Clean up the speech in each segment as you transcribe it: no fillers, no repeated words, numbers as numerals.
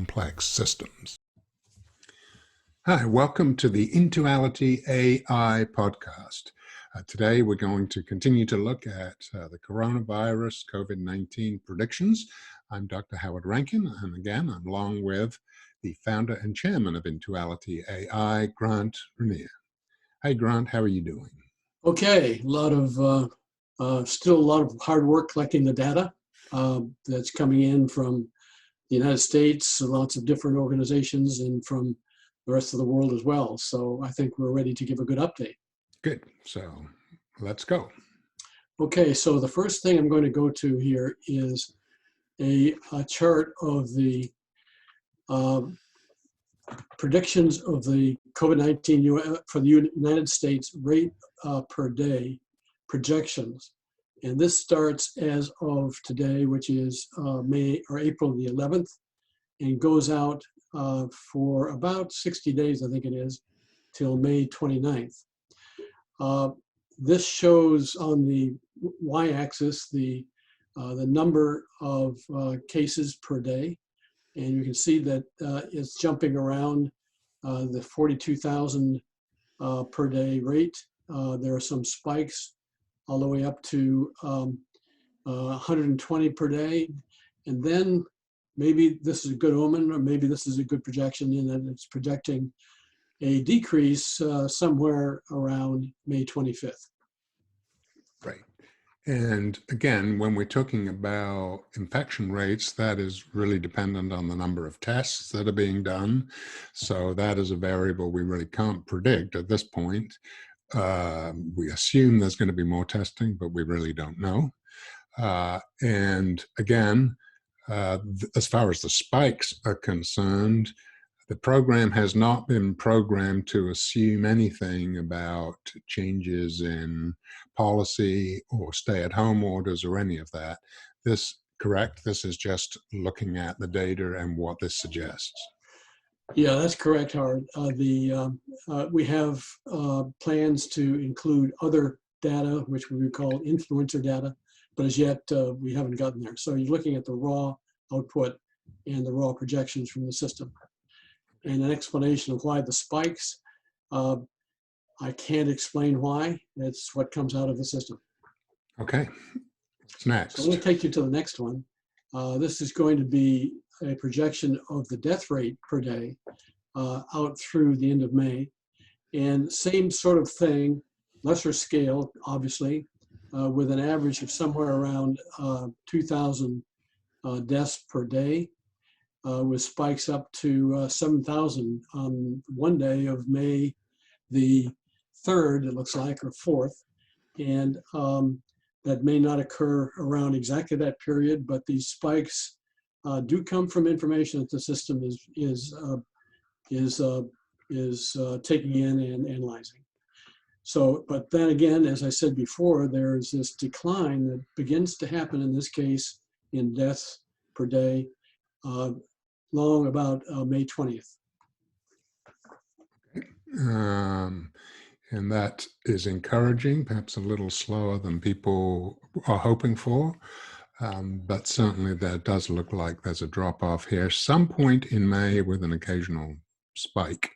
complex systems. Hi, welcome to the IntualityAI podcast. Today we're going to continue to look at the coronavirus COVID-19 predictions. I'm Dr. Howard Rankin, and again, I'm along with the founder and chairman of IntualityAI, Grant Renier. Hi, Grant, how are you doing? Okay, still a lot of hard work collecting the data that's coming in from the United States, lots of different organizations, and from the rest of the world as well. So I think we're ready to give a good update. Good, so let's go. Okay, so the first thing I'm going to go to here is a chart of the predictions of the COVID-19 for the United States rate per day projections. And this starts as of today, which is April the 11th, and goes out for about 60 days, I think it is, till May 29th. This shows on the y-axis the number of cases per day. And you can see that it's jumping around the 42,000 per day rate. There are some spikes all the way up to 120 per day. And then maybe this is a good omen, or maybe this is a good projection in that it's projecting a decrease somewhere around May 25th. Right. And again, when we're talking about infection rates, that is really dependent on the number of tests that are being done. So that is a variable we really can't predict at this point. We assume there's going to be more testing, but we really don't know. And again, as far as the spikes are concerned, the program has not been programmed to assume anything about changes in policy or stay-at-home orders or any of that. Correct? This is just looking at the data and what this suggests. Yeah, that's correct, Howard. We have plans to include other data, which we would call influencer data, but as yet we haven't gotten there. So you're looking at the raw output and the raw projections from the system. And an explanation of why the spikes, I can't explain why. It's what comes out of the system. Okay, what's next? So let me take you to the next one. This is going to be a projection of the death rate per day out through the end of May. And same sort of thing, lesser scale, obviously, with an average of somewhere around 2,000 deaths per day, with spikes up to 7,000 on one day of May the 3rd, it looks like, or 4th. And that may not occur around exactly that period, but these spikes do come from information that the system is taking in and analyzing. So, but then again, as I said before, there's this decline that begins to happen in this case in deaths per day long about May 20th. And that is encouraging, perhaps a little slower than people are hoping for. But certainly there does look like there's a drop-off here, some point in May with an occasional spike.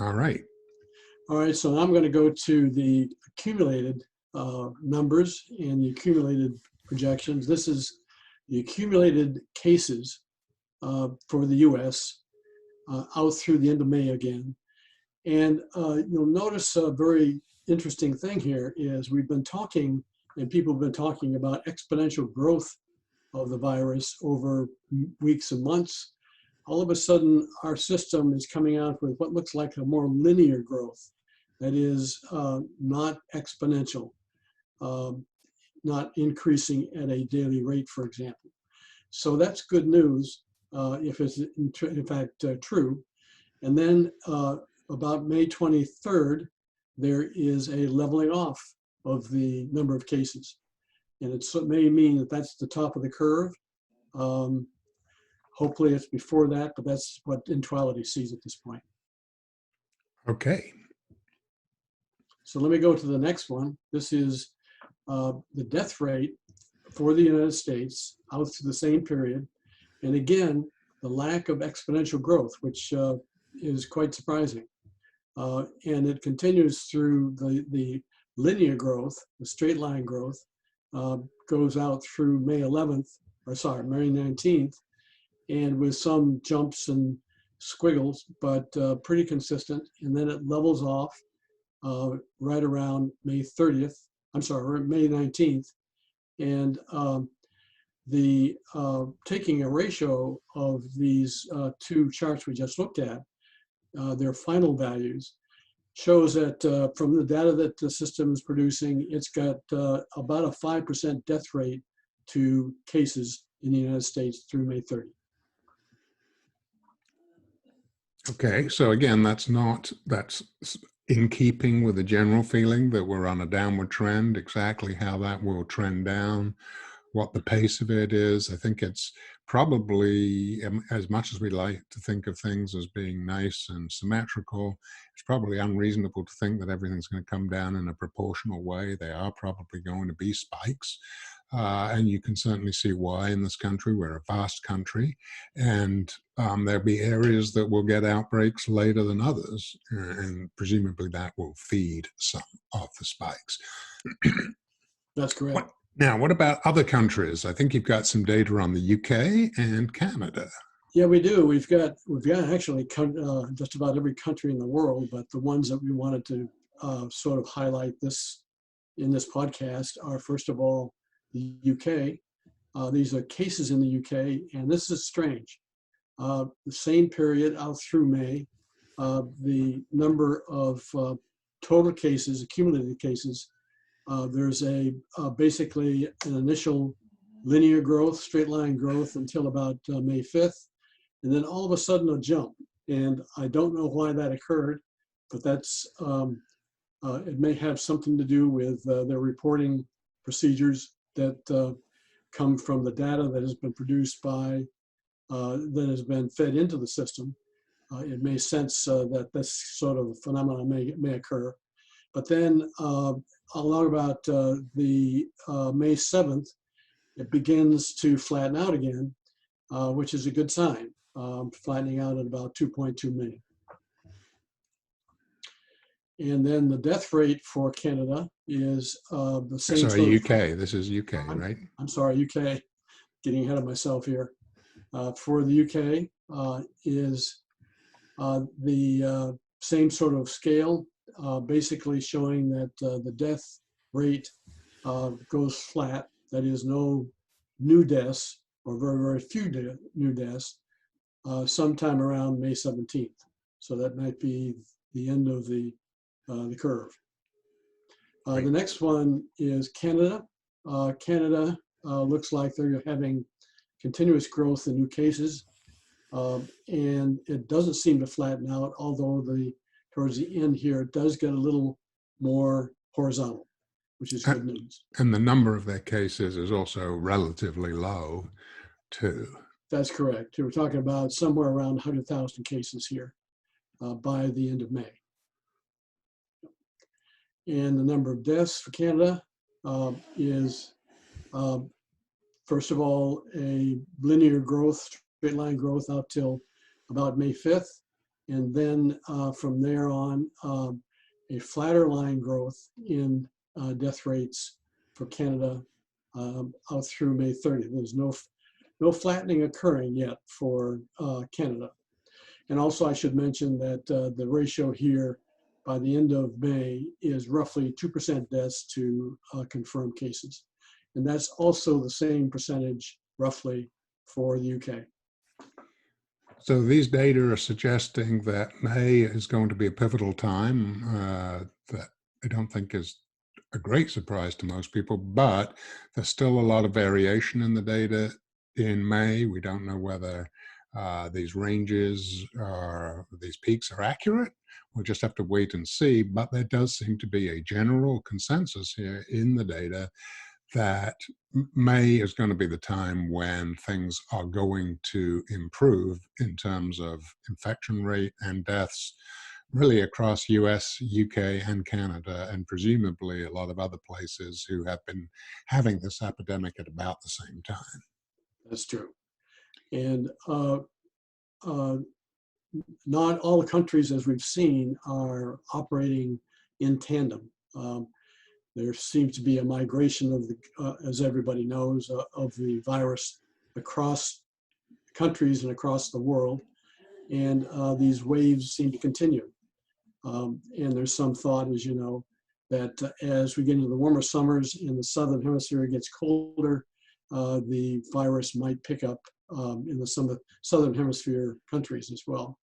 All right. All right, so I'm going to go to the accumulated numbers and the accumulated projections. This is the accumulated cases for the U.S. Out through the end of May again. And you'll notice a very interesting thing here is we've been talking, and people have been talking about exponential growth of the virus over weeks and months. All of a sudden, our system is coming out with what looks like a more linear growth. That is not exponential, not increasing at a daily rate, for example. So that's good news if it's in fact true. And then about May 23rd, there is a leveling off of the number of cases. And it may mean that that's the top of the curve. Hopefully it's before that, but that's what Intuality sees at this point. Okay. So let me go to the next one. This is the death rate for the United States out through the same period. And again, the lack of exponential growth, which is quite surprising. And it continues through the linear growth, the straight line growth, goes out through May 19th, and with some jumps and squiggles, but pretty consistent. And then it levels off right around May 19th. And taking a ratio of these two charts we just looked at, their final values, shows that from the data that the system is producing, it's got about a 5% death rate to cases in the United States through May 30. Okay, so again, that's in keeping with the general feeling that we're on a downward trend. Exactly how that will trend down, what the pace of it is. I think it's probably, as much as we like to think of things as being nice and symmetrical, it's probably unreasonable to think that everything's going to come down in a proportional way. There are probably going to be spikes. And you can certainly see why in this country. We're a vast country, and there'll be areas that will get outbreaks later than others, and presumably that will feed some of the spikes. That's correct. Now, what about other countries? I think you've got some data on the UK and Canada. Yeah, we do. We've got actually just about every country in the world, but the ones that we wanted to sort of highlight in this podcast are, first of all, the UK. These are cases in the UK, and this is strange. The same period out through May, the number of total cases, accumulated cases, there's basically an initial linear growth, straight line growth until about May 5th, and then all of a sudden a jump. And I don't know why that occurred, but that's it may have something to do with their reporting procedures that come from the data that has been produced by, that has been fed into the system. It may sense that this sort of phenomenon may occur. But then along about the May 7th, it begins to flatten out again, which is a good sign, flattening out at about 2.2 million. And then the death rate for Canada is the same. Sorry, UK. This is UK, right? I'm sorry, UK. Getting ahead of myself here. For the UK is the same sort of scale, basically showing that the death rate goes flat. That is, no new deaths or very, very few new deaths sometime around May 17th. So that might be the end of the curve. Right. The next one is Canada. Canada looks like they're having continuous growth in new cases, and it doesn't seem to flatten out, although towards the end here, it does get a little more horizontal, which is good news. And the number of their cases is also relatively low, too. That's correct. We're talking about somewhere around 100,000 cases here by the end of May. And the number of deaths for Canada is, first of all, a linear growth, straight line growth out till about May 5th. And then from there on, a flatter line growth in death rates for Canada out through May 30th. There's no flattening occurring yet for Canada. And also I should mention that the ratio here by the end of May is roughly 2% deaths to confirmed cases. And that's also the same percentage roughly for the UK. So these data are suggesting that May is going to be a pivotal time that I don't think is a great surprise to most people, but there's still a lot of variation in the data in May. We don't know whether these ranges or these peaks are accurate. We'll just have to wait and see, but there does seem to be a general consensus here in the data that May is going to be the time when things are going to improve in terms of infection rate and deaths, really across US, UK, and Canada, and presumably a lot of other places who have been having this epidemic at about the same time. That's true. And not all the countries, as we've seen, are operating in tandem. There seems to be a migration of the, as everybody knows, of the virus across countries and across the world, and these waves seem to continue. And there's some thought, as you know, that as we get into the warmer summers in the southern hemisphere, it gets colder, the virus might pick up in some of the southern hemisphere countries as well.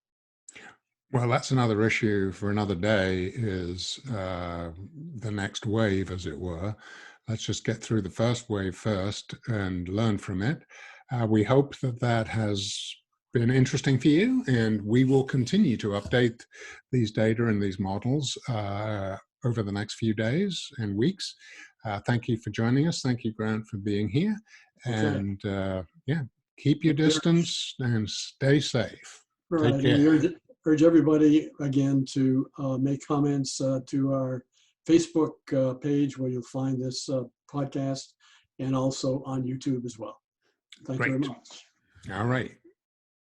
Well, that's another issue for another day, is the next wave, as it were. Let's just get through the first wave first and learn from it. We hope that that has been interesting for you, and we will continue to update these data and these models over the next few days and weeks. Thank you for joining us. Thank you, Grant, for being here. Okay. And yeah, keep your distance and stay safe. Right. Take care. And we urge everybody again to make comments to our Facebook page, where you'll find this podcast, and also on YouTube as well. Thank you very much. All right.